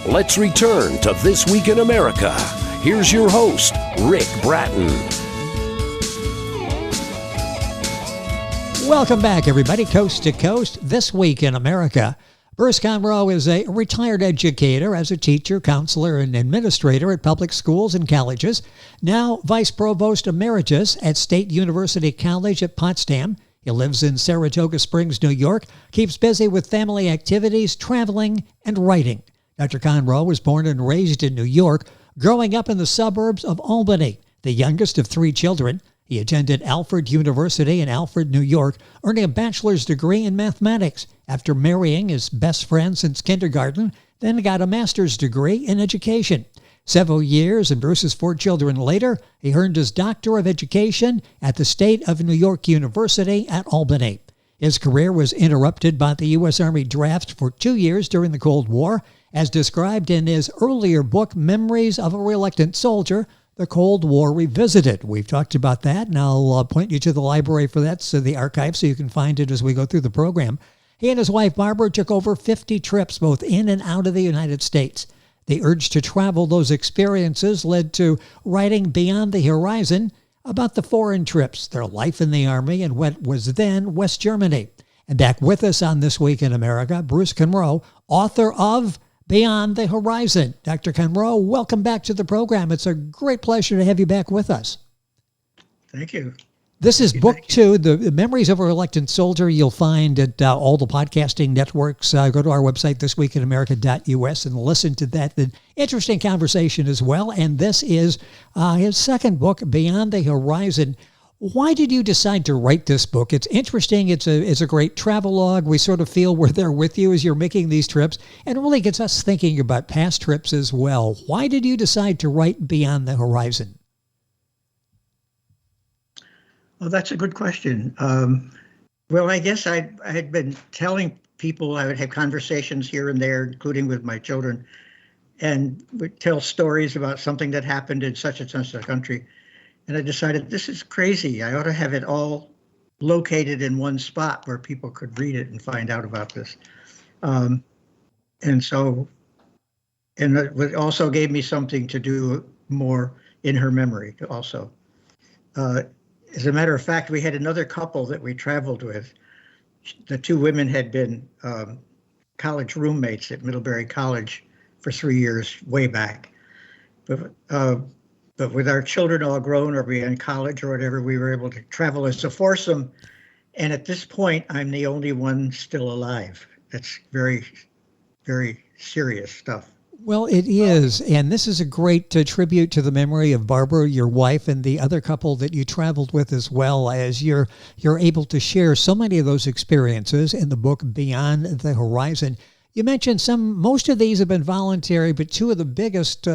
Let's return to This Week in America. Here's your host, Rick Bratton. Welcome back, everybody, coast to coast. This Week in America. Bruce Conroe is a retired educator as a teacher, counselor, and administrator at public schools and colleges. Now Vice Provost Emeritus at State University College at Potsdam. He lives in Saratoga Springs, New York, keeps busy with family activities, traveling, and writing. Dr. Conroe was born and raised in New York, growing up in the suburbs of Albany, the youngest of 3 children. He attended Alfred University in Alfred, New York, earning a bachelor's degree in mathematics after marrying his best friend since kindergarten, then got a master's degree in education. Several years and Bruce's 4 children later, he earned his Doctor of Education at the State of New York University at Albany. His career was interrupted by the U.S. Army draft for 2 years during the Cold War, as described in his earlier book, Memories of a Reluctant Soldier, The Cold War Revisited. We've talked about that, and I'll point you to the library for that, so the archive, so you can find it as we go through the program. He and his wife, Barbara, took over 50 trips, both in and out of the United States. The urge to travel those experiences led to writing Beyond the Horizon about the foreign trips, their life in the Army, and what was then West Germany. And back with us on This Week in America, Bruce Conroe, author of Beyond the Horizon. Dr. Conroe, welcome back to the program. It's a great pleasure to have you back with us. Thank you. This is book 2, The Memories of a Reluctant Soldier. You'll find at all the podcasting networks. Go to our website, thisweekinamerica.us, and listen to that. An interesting conversation as well. And this is his second book, Beyond the Horizon. Why did you decide to write this book? It's interesting. It's a great travelogue. We sort of feel we're there with you as you're making these trips. And it really gets us thinking about past trips as well. Why did you decide to write Beyond the Horizon? Well, that's a good question. Well, I guess I had been telling people I would have conversations here and there, including with my children, and would tell stories about something that happened in such and such a country. And I decided this is crazy. I ought to have it all located in one spot where people could read it and find out about this. And it also gave me something to do more in her memory also. As a matter of fact, we had another couple that we traveled with. The 2 women had been college roommates at Middlebury College for 3 years, way back. But with our children all grown or in college or whatever, we were able to travel as a foursome. And at this point, I'm the only one still alive. That's very, very serious stuff. Well, it is, and this is a great tribute to the memory of Barbara, your wife, and the other couple that you traveled with, as well as you're able to share so many of those experiences in the book Beyond the Horizon. You mentioned most of these have been voluntary, but 2 of the biggest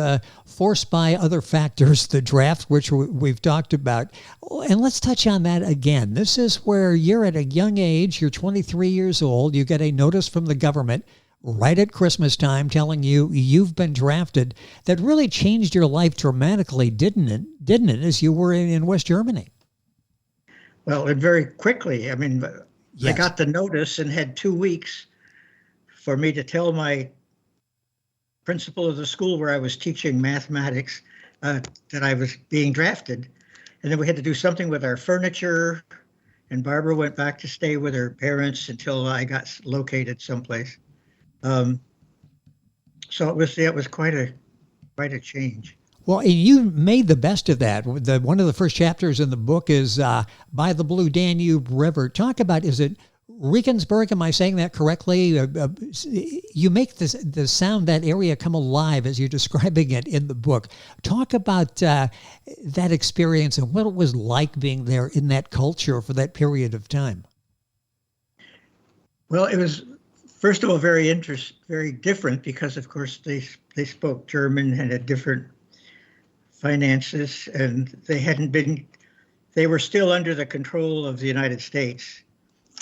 forced by other factors, the draft, which we've talked about. And let's touch on that again. This is where you're at a young age, you're 23 years old, you get a notice from the government right at Christmas time telling you you've been drafted. That really changed your life dramatically, didn't it, as you were in West Germany? Well, and very quickly. I mean, yes. I got the notice and had 2 weeks for me to tell my principal of the school where I was teaching mathematics that I was being drafted. And then we had to do something with our furniture, and Barbara went back to stay with her parents until I got located someplace. So it was quite a change. Well, you made the best of that. One of the first chapters in the book is by the Blue Danube River. Talk about, is it Regensburg? Am I saying that correctly? You make the sound, that area, come alive as you're describing it in the book. Talk about that experience and what it was like being there in that culture for that period of time. Well, it was, first of all, very different because, of course, they spoke German and had different finances, and they were still under the control of the United States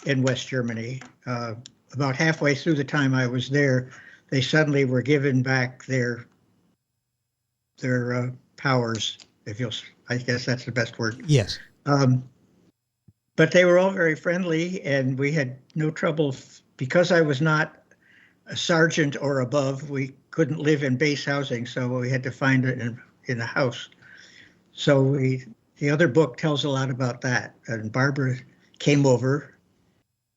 in West Germany. About halfway through the time I was there, they suddenly were given back their powers, I guess that's the best word. Yes. But they were all very friendly, and we had no trouble because I was not a sergeant or above. We couldn't live in base housing, so we had to find it in a house. So the other book tells a lot about that. And Barbara came over.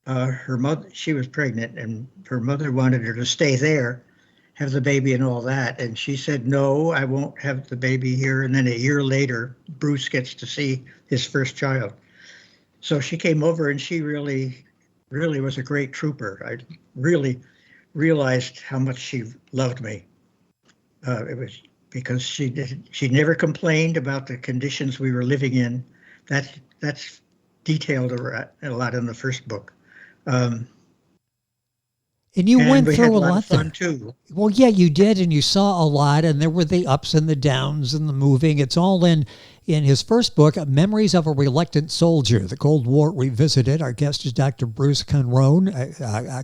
Her mother, she was pregnant, and her mother wanted her to stay there, have the baby and all that. And she said, no, I won't have the baby here. And then a year later, Bruce gets to see his first child. So she came over, and she really, really was a great trooper. I really realized how much she loved me. It was because she never complained about the conditions we were living in. That's detailed a lot in the first book. And you went we through had a lot of fun there. too. Well, yeah, you did, and you saw a lot, and there were the ups and the downs and the moving. It's all in his first book, Memories of a Reluctant Soldier, The Cold War Revisited. Our guest is Dr. Bruce Conroe,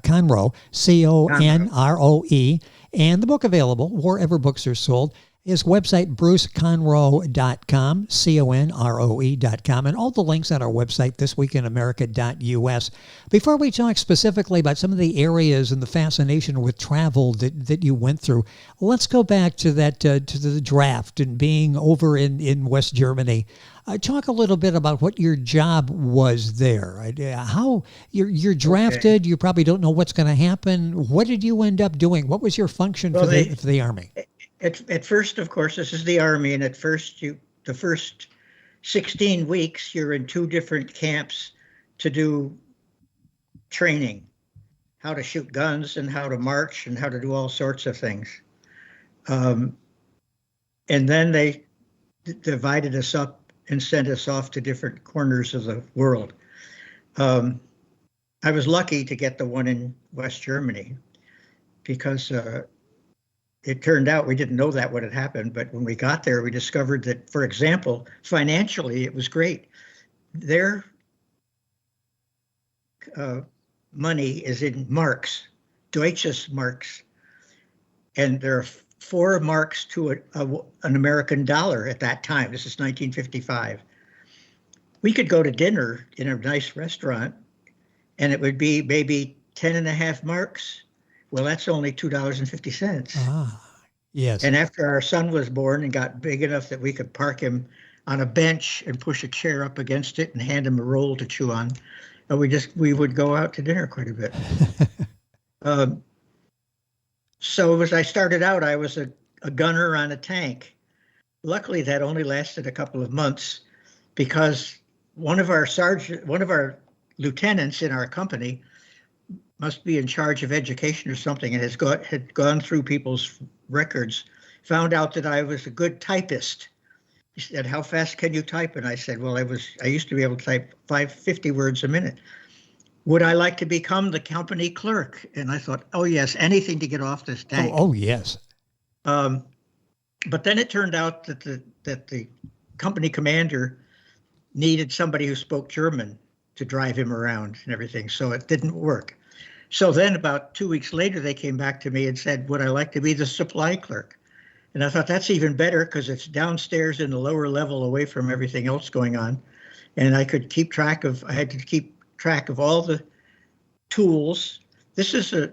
Conroe, Conroe, and the book available wherever books are sold. His website, bruceconroe.com, CONROE.com, and all the links on our website, thisweekinamerica.us. Before we talk specifically about some of the areas and the fascination with travel that you went through, let's go back to that to the draft and being over in West Germany. Talk a little bit about what your job was there. How you're drafted. Okay. You probably don't know what's going to happen. What did you end up doing? What was your function for the Army? At first, of course, this is the Army, and at first, the first 16 weeks, you're in 2 different camps to do training, how to shoot guns and how to march and how to do all sorts of things. And then they divided us up and sent us off to different corners of the world. I was lucky to get the one in West Germany because it turned out we didn't know that what had happened, but when we got there, we discovered that, for example, financially, it was great. Their money is in marks, Deutsches Marks, and there are 4 marks to an American dollar at that time. This is 1955. We could go to dinner in a nice restaurant, and it would be maybe 10.5 marks. Well, that's only $2.50. Ah, yes. And after our son was born and got big enough that we could park him on a bench and push a chair up against it and hand him a roll to chew on, we would go out to dinner quite a bit. So as I started out, I was a gunner on a tank. Luckily, that only lasted a couple of months because one of our lieutenants in our company must be in charge of education or something, and had gone through people's records, found out that I was a good typist. He said, how fast can you type? And I said, well, I used to be able to type 50 words a minute. Would I like to become the company clerk? And I thought, oh yes, anything to get off this tank. Oh yes. But then it turned out that the company commander needed somebody who spoke German to drive him around and everything, so it didn't work. So then about 2 weeks later, they came back to me and said, would I like to be the supply clerk? And I thought that's even better because it's downstairs in the lower level away from everything else going on. And I had to keep track of all the tools. This is an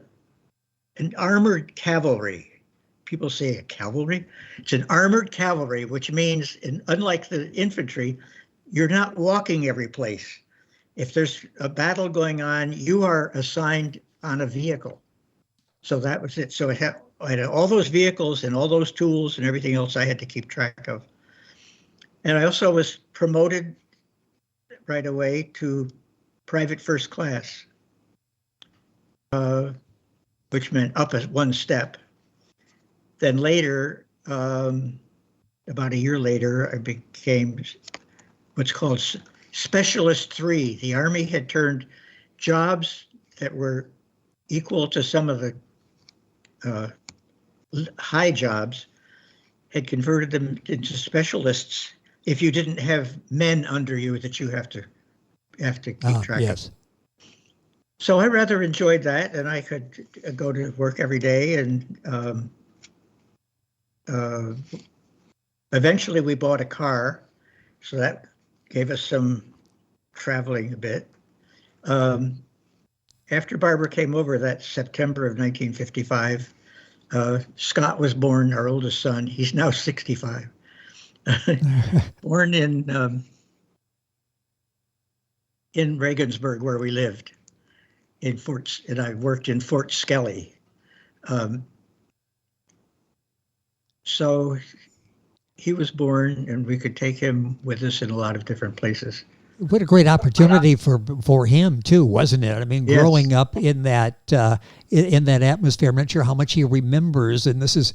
armored cavalry. People say a cavalry. It's an armored cavalry, which means, unlike the infantry, you're not walking every place. If there's a battle going on, you are assigned on a vehicle. So that was it. So I had all those vehicles and all those tools and everything else I had to keep track of. And I also was promoted right away to private first class, which meant up as 1 step. Then later, about a year later, I became what's called Specialist 3. The Army had turned jobs that were equal to some of the high jobs, had converted them into specialists if you didn't have men under you that you have to keep track of. So I rather enjoyed that, and I could go to work every day. And eventually we bought a car, so that gave us some traveling a bit. after Barbara came over that September of 1955, Scott was born, our oldest son. He's now 65. Born in Regensburg, where we lived, and I worked in Fort Skelly. So he was born, and we could take him with us in a lot of different places. What a great opportunity for him too, wasn't it? I mean, Yes. growing up in that atmosphere. I'm not sure how much he remembers, and this is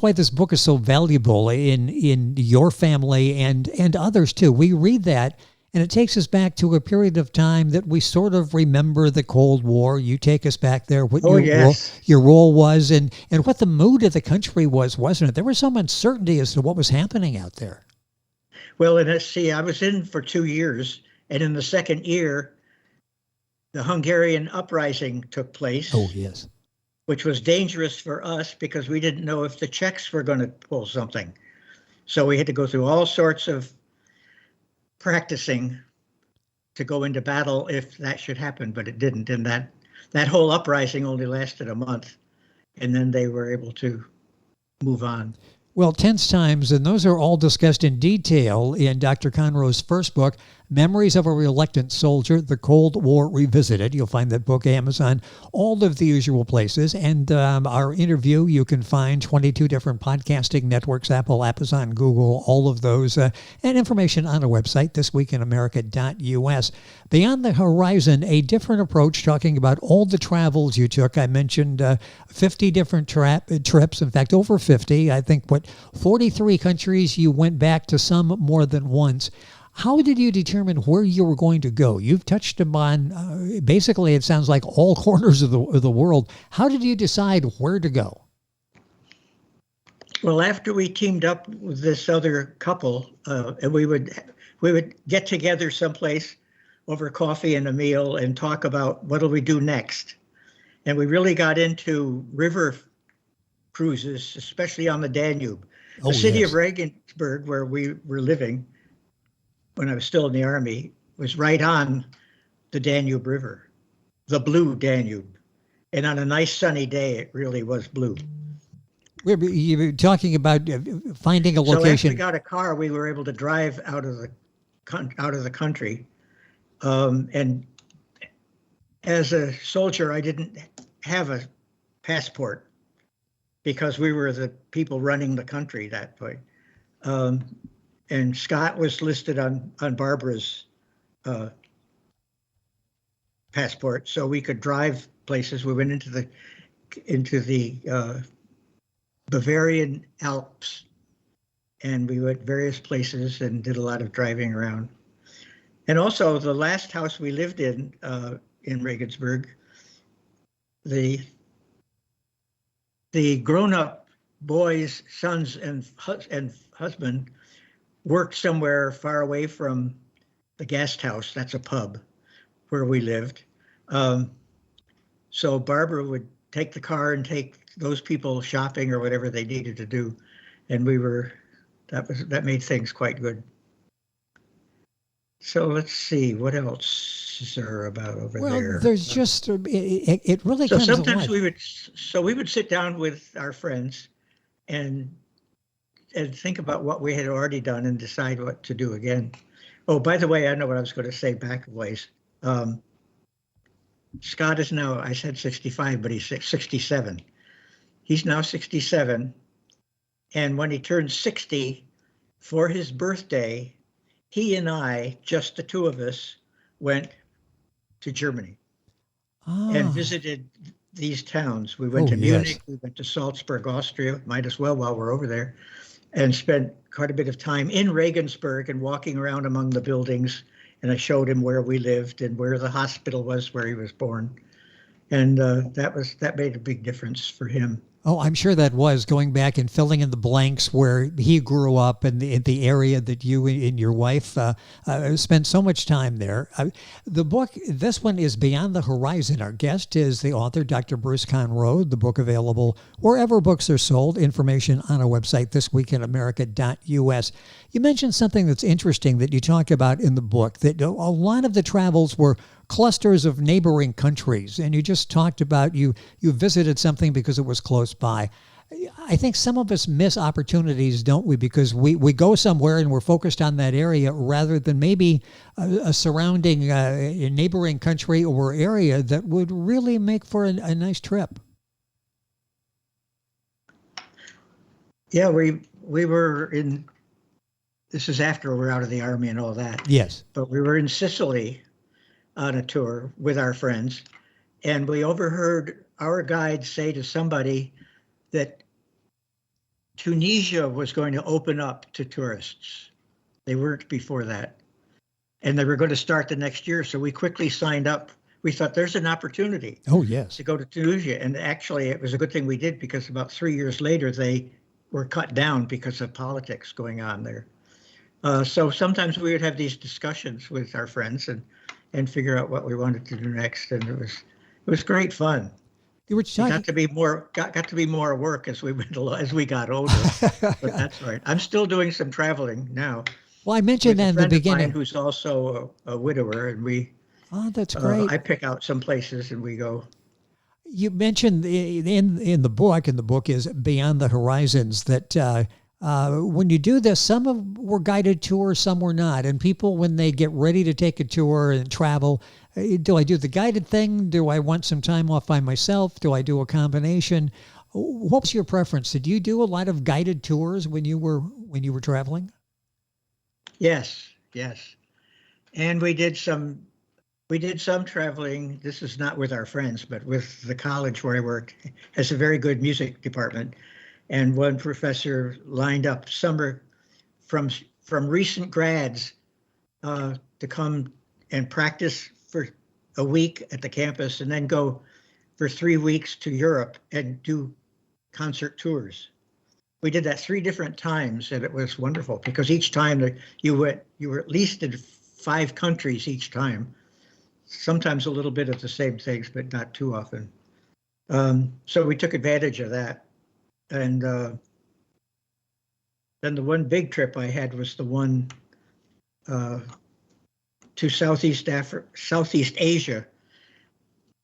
why this book is so valuable in your family and others too. We read that, and it takes us back to a period of time that we sort of remember the Cold War. You take us back there, what your role was, and what the mood of the country was, wasn't it? There was some uncertainty as to what was happening out there. Well, and see, I was in for 2 years, and in the second year, the Hungarian uprising took place. Oh, yes. Which was dangerous for us because we didn't know if the Czechs were going to pull something. So we had to go through all sorts of practicing to go into battle if that should happen, but it didn't. And that whole uprising only lasted a month, and then they were able to move on. Well, tense times, and those are all discussed in detail in Dr. Conroe's first book, Memories of a Reluctant Soldier, The Cold War Revisited. You'll find that book Amazon, all of the usual places. And our interview, you can find 22 different podcasting networks, Apple, Amazon, Google, all of those, and information on our website, thisweekinamerica.us. Beyond the Horizon, a different approach, talking about all the travels you took. I mentioned 50 different trips, in fact, over 50. I think, 43 countries. You went back to some more than once. How did you determine where you were going to go? You've touched upon, basically, it sounds like all corners of the world. How did you decide where to go? Well, after we teamed up with this other couple, and we would get together someplace over coffee and a meal and talk about what do we do next. And we really got into river cruises, especially on the Danube. The city of Regensburg, where we were living when I was still in the Army, was right on the Danube River, the blue Danube. And on a nice sunny day, it really was blue. You were talking about finding a location. So after we got a car, we were able to drive out of the country. And as a soldier, I didn't have a passport because we were the people running the country that way. And Scott was listed on Barbara's passport, so we could drive places. We went into the Bavarian Alps, and we went various places and did a lot of driving around. And also, the last house we lived in Regensburg, the grown-up boys, sons, and husband worked somewhere far away from the guest house. That's a pub where we lived. So Barbara would take the car and take those people shopping or whatever they needed to do, and that made things quite good. So let's see, what else is there about over there? Well, there's just it really. So comes sometimes alive. we would sit down with our friends and think about what we had already done and decide what to do again. Oh, by the way, I know what I was going to say back a ways. Scott is now, I said 65, but he's 67. He's now 67. And when he turned 60 for his birthday, he and I, just the two of us, went to Germany and visited these towns. We went to Munich, we went to Salzburg, Austria, might as well while we're over there, and spent quite a bit of time in Regensburg and walking around among the buildings. And I showed him where we lived and where the hospital was where he was born. And that made a big difference for him. Oh, I'm sure that was going back and filling in the blanks where he grew up and in the area that you and your wife spent so much time there. The book, this one is Beyond the Horizon. Our guest is the author, Dr. Bruce Conroe. The book available wherever books are sold. Information on our website, thisweekinamerica.us. You mentioned something that's interesting that you talk about in the book, that a lot of the travels were clusters of neighboring countries, and you just talked about you visited something because it was close by. I think some of us miss opportunities, don't we? Because we go somewhere and we're focused on that area rather than maybe a surrounding a neighboring country or area that would really make for a nice trip. Yeah, we were in, this is after we're out of the Army and all that. Yes. But we were in Sicily on a tour with our friends, and we overheard our guide say to somebody that Tunisia was going to open up to tourists. They weren't before that. And they were going to start the next year. So we quickly signed up. We thought there's an opportunity. Oh, yes. To go to Tunisia. And actually, it was a good thing we did, because about 3 years later, they were cut down because of politics going on there. So sometimes we would have these discussions with our friends and figure out what we wanted to do next. And it was great fun. You were talking... got to be more work as we went along, as we got older. But that's right. I'm still doing some traveling now. Well, I mentioned that in the beginning. Who's also a widower, and we. Oh, that's great. I pick out some places and we go. You mentioned in the book, and the book is Beyond the Horizons, that when you do this, some were guided tours, some were not. And people, when they get ready to take a tour and travel, do I do the guided thing? Do I want some time off by myself? Do I do a combination? What was your preference? Did you do a lot of guided tours when you were traveling? Yes. And we did some traveling. This is not with our friends, but with the college where I worked, has a very good music department. And one professor lined up summer from recent grads to come and practice for a week at the campus, and then go for 3 weeks to Europe and do concert tours. We did that 3 different times, and it was wonderful, because each time you were at least in 5 countries each time. Sometimes a little bit of the same things, but not too often. So we took advantage of that. And then the one big trip I had was the one to Southeast Asia.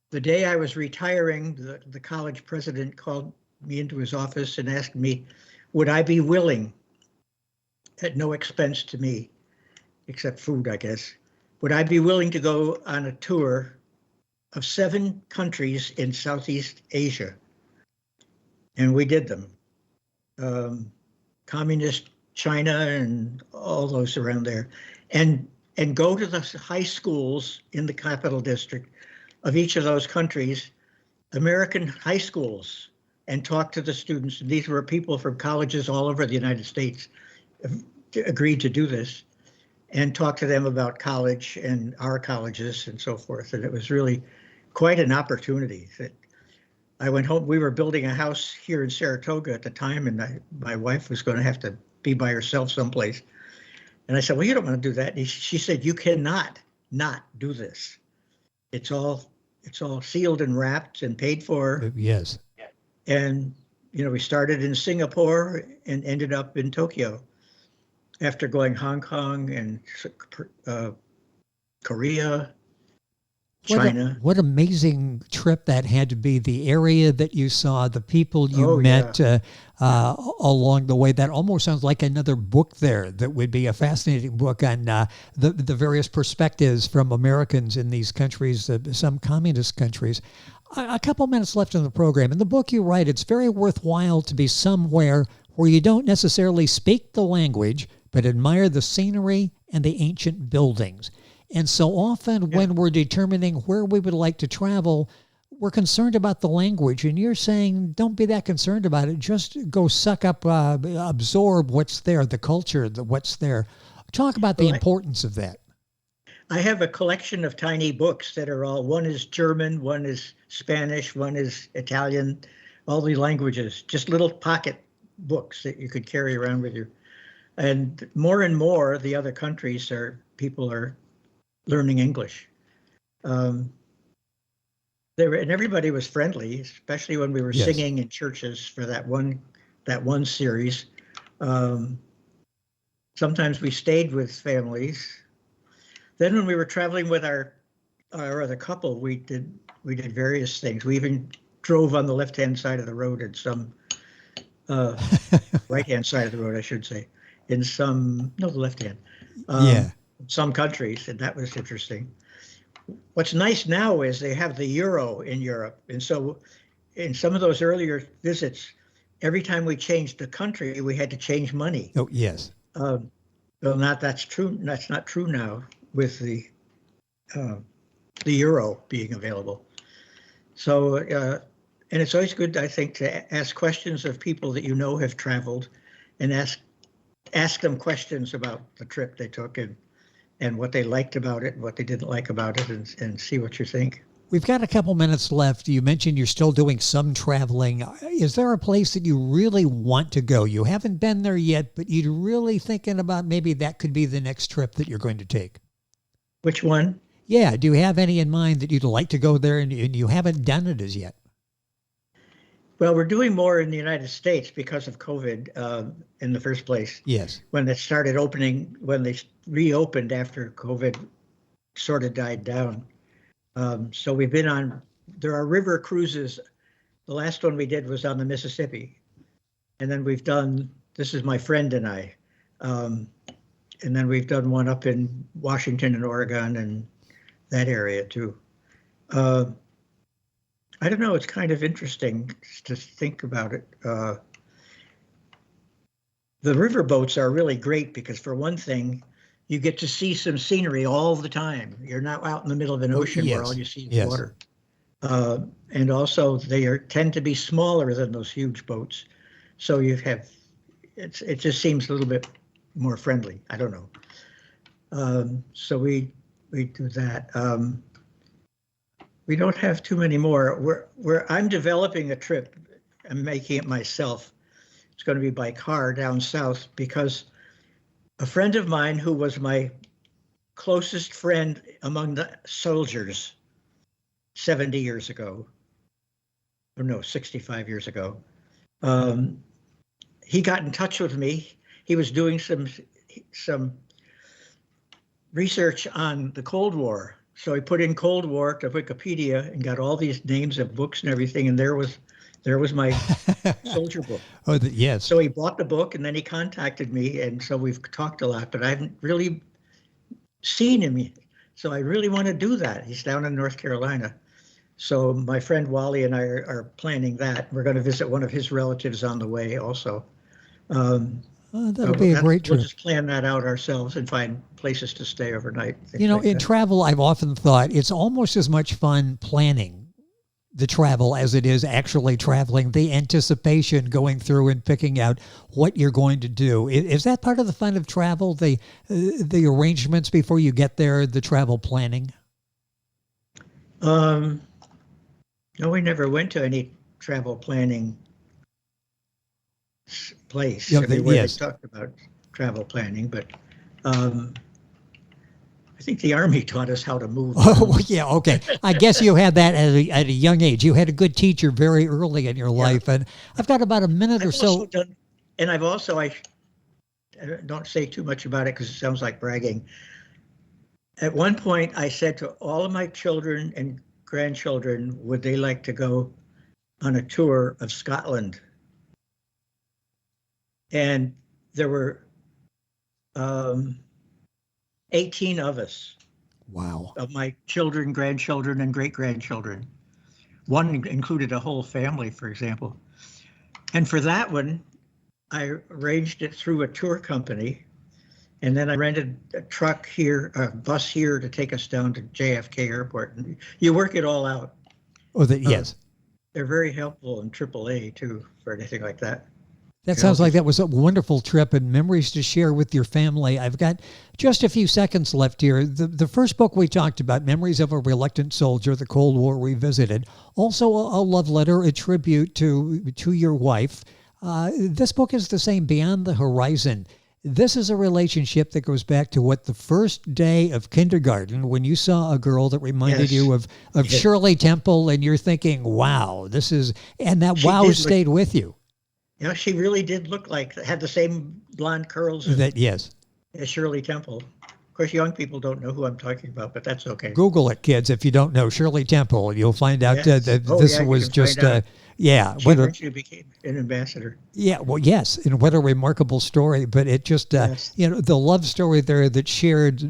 The day I was retiring, the college president called me into his office and asked me, would I be willing, at no expense to me, except food, I guess, would I be willing to go on a tour of 7 countries in Southeast Asia? And we did them. Communist China and all those around there. And go to the high schools in the capital district of each of those countries, American high schools, and talk to the students. And these were people from colleges all over the United States agreed to do this, and talk to them about college and our colleges and so forth. And it was really quite an opportunity. That I went home. We were building a house here in Saratoga at the time, and my wife was going to have to be by herself someplace. And I said, well, you don't want to do that. And she said, you cannot not do this. It's all sealed and wrapped and paid for. Yes. And, we started in Singapore and ended up in Tokyo after going Hong Kong and Korea, China. What amazing trip that had to be. The area that you saw, the people you met along the way. That almost sounds like another book there. That would be a fascinating book on the various perspectives from Americans in these countries, some communist countries. A couple minutes left in the program. In the book you write, it's very worthwhile to be somewhere where you don't necessarily speak the language, but admire the scenery and the ancient buildings. And so often when we're determining where we would like to travel, we're concerned about the language. And you're saying, don't be that concerned about it. Just go suck up, absorb what's there, the culture, what's there. Talk about the importance of that. I have a collection of tiny books that are one is German, one is Spanish, one is Italian, all the languages, just little pocket books that you could carry around with you. And more, the other countries people are learning English. And everybody was friendly, especially when we were singing in churches for that one series. Sometimes we stayed with families. Then when we were traveling with our or the couple, we did various things. We even drove on the left-hand side of the road in some right-hand side of the road, I should say, in some, no, the left hand, Yeah. some countries, and that was interesting. What's nice now is they have the euro in Europe, and so in some of those earlier visits, every time we changed the country, we had to change money. Oh, yes. Well, that's true. That's not true now with the euro being available. So, and it's always good, I think, to ask questions of people that you know have traveled, and ask them questions about the trip they took and what they liked about it and what they didn't like about it, and see what you think. We've got a couple minutes left. You mentioned you're still doing some traveling. Is there a place that you really want to go? You haven't been there yet, but you're really thinking about maybe that could be the next trip that you're going to take. Which one? Yeah. Do you have any in mind that you'd like to go there and you haven't done it as yet? Well, we're doing more in the United States because of COVID in the first place. Yes. When they started opening, when they reopened after COVID sort of died down. So we've been on, there are river cruises. The last one we did was on the Mississippi. And then we've done, this is my friend and I. And then we've done one up in Washington and Oregon and that area too. I don't know, it's kind of interesting to think about it. The river boats are really great because, for one thing, you get to see some scenery all the time. You're not out in the middle of an ocean where all you see is water. And also they tend to be smaller than those huge boats. So you have, it just seems a little bit more friendly. I don't know. So we do that. We don't have too many more. I'm developing a trip. I'm making it myself. It's going to be by car down south because a friend of mine who was my closest friend among the soldiers 70 years ago, or no, 65 years ago, he got in touch with me. He was doing some research on the Cold War. So he put in Cold War to Wikipedia and got all these names of books and everything, and there was my soldier book. Oh, yes. So he bought the book, and then he contacted me, and so we've talked a lot, but I haven't really seen him yet. So I really want to do that. He's down in North Carolina. So my friend Wally and I are planning that. We're going to visit one of his relatives on the way also. That'll be a great trip. We'll just plan that out ourselves and find places to stay overnight. You know, in travel, I've often thought it's almost as much fun planning the travel as it is actually traveling, the anticipation going through and picking out what you're going to do. Is that part of the fun of travel, the arrangements before you get there, the travel planning? No, we never went to any travel planning place. Yeah, Everywhere yes. they talked about travel planning, but I think the Army taught us how to move. Oh, yeah, okay. I guess you had that at a young age. You had a good teacher very early in your life, and I've got about a minute or so. I've also, I don't say too much about it because it sounds like bragging. At one point, I said to all of my children and grandchildren, would they like to go on a tour of Scotland? And there were 18 of us. Wow. Of my children, grandchildren, and great-grandchildren. One included a whole family, for example. And for that one, I arranged it through a tour company. And then I rented a truck here, a bus here to take us down to JFK Airport. And you work it all out. Oh, yes. They're very helpful in AAA, too, for anything like that. That sounds like that was a wonderful trip and memories to share with your family. I've got just a few seconds left here. The first book we talked about, Memories of a Reluctant Soldier, the Cold War Revisited. Also a love letter, a tribute to your wife. This book is the same, Beyond the Horizon. This is a relationship that goes back to the first day of kindergarten when you saw a girl that reminded you of Shirley Temple, and you're thinking, wow, this is, and that stayed with you. Yeah, she really did look like, had the same blonde curls as Shirley Temple. Of course, young people don't know who I'm talking about, but that's okay. Google it, kids, if you don't know Shirley Temple. You'll find out Yes. that Oh, this yeah, you was can just, find out. She what a, eventually became an ambassador. yeah, well, yes, and what a remarkable story. But it just, Yes. the love story there that's shared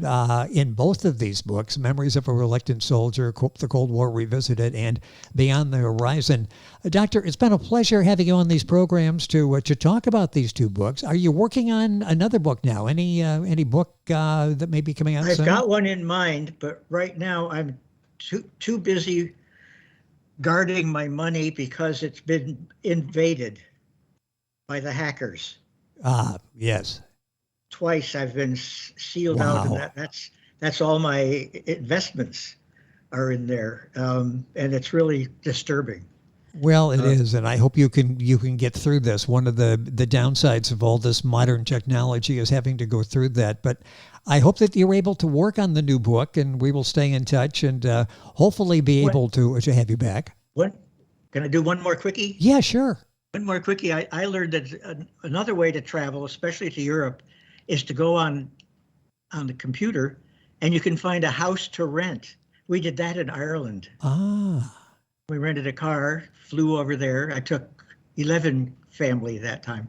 in both of these books, Memories of a Reluctant Soldier, The Cold War Revisited, and Beyond the Horizon. Doctor, it's been a pleasure having you on these programs to talk about these two books. Are you working on another book now? Any book that may be coming out I've soon? got one in mind, but right now I'm too busy guarding my money because it's been invaded by the hackers. Yes. Twice I've been sealed out, Wow. and that's all my investments are in there, and it's really disturbing. Well, it is, and I hope you can get through this. One of the downsides of all this modern technology is having to go through that. But I hope that you're able to work on the new book, and we will stay in touch and hopefully be able to have you back. Can I do one more quickie? Yeah, sure. One more quickie. I learned that another way to travel, especially to Europe, is to go on the computer, and you can find a house to rent. We did that in Ireland. We rented a car, flew over there. I took 11 family that time,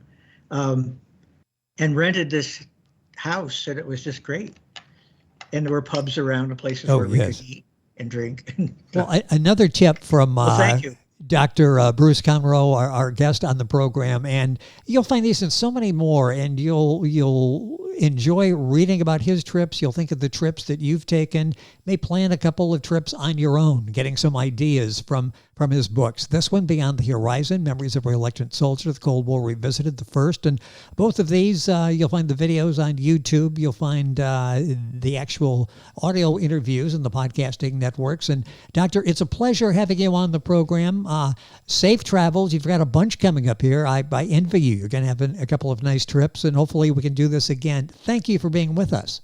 and rented this house, and it was just great. And there were pubs around and places where we could eat and drink. Well, another tip from thank you. Dr. Bruce Conroe, our guest on the program, and you'll find these and so many more, and you'll enjoy reading about his trips. You'll think of the trips that you've taken, may plan a couple of trips on your own, getting some ideas from his books. This one, Beyond the Horizon, Memories of a Reluctant Soldier, The Cold War Revisited, the first. And both of these, you'll find the videos on YouTube. You'll find the actual audio interviews in the podcasting networks. And Doctor, it's a pleasure having you on the program. Safe travels. You've got a bunch coming up here. I envy you. You're going to have a couple of nice trips, and hopefully we can do this again. Thank you for being with us.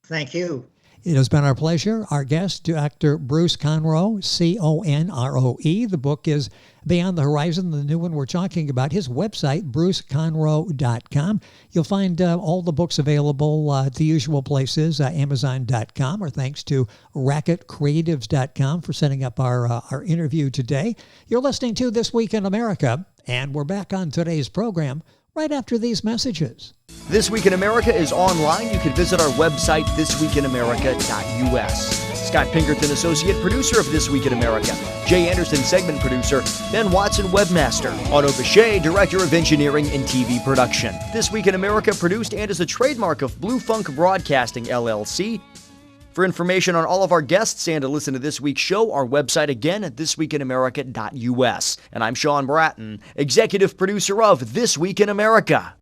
Thank you. It has been our pleasure. Our guest, Dr. Bruce Conroe, Conroe. The book is Beyond the Horizon, the new one we're talking about. His website, bruceconroe.com. You'll find all the books available at the usual places, Amazon.com, or thanks to racketcreatives.com for setting up our interview today. You're listening to This Week in America, and we're back on today's program right after these messages. This Week in America is online. You can visit our website, thisweekinamerica.us. Scott Pinkerton, associate producer of This Week in America. Jay Anderson, segment producer. Ben Watson, webmaster. Otto Bechet, director of engineering and TV production. This Week in America produced and is a trademark of Blue Funk Broadcasting, LLC. For information on all of our guests and to listen to this week's show, our website again at thisweekinamerica.us. And I'm Sean Bratton, executive producer of This Week in America.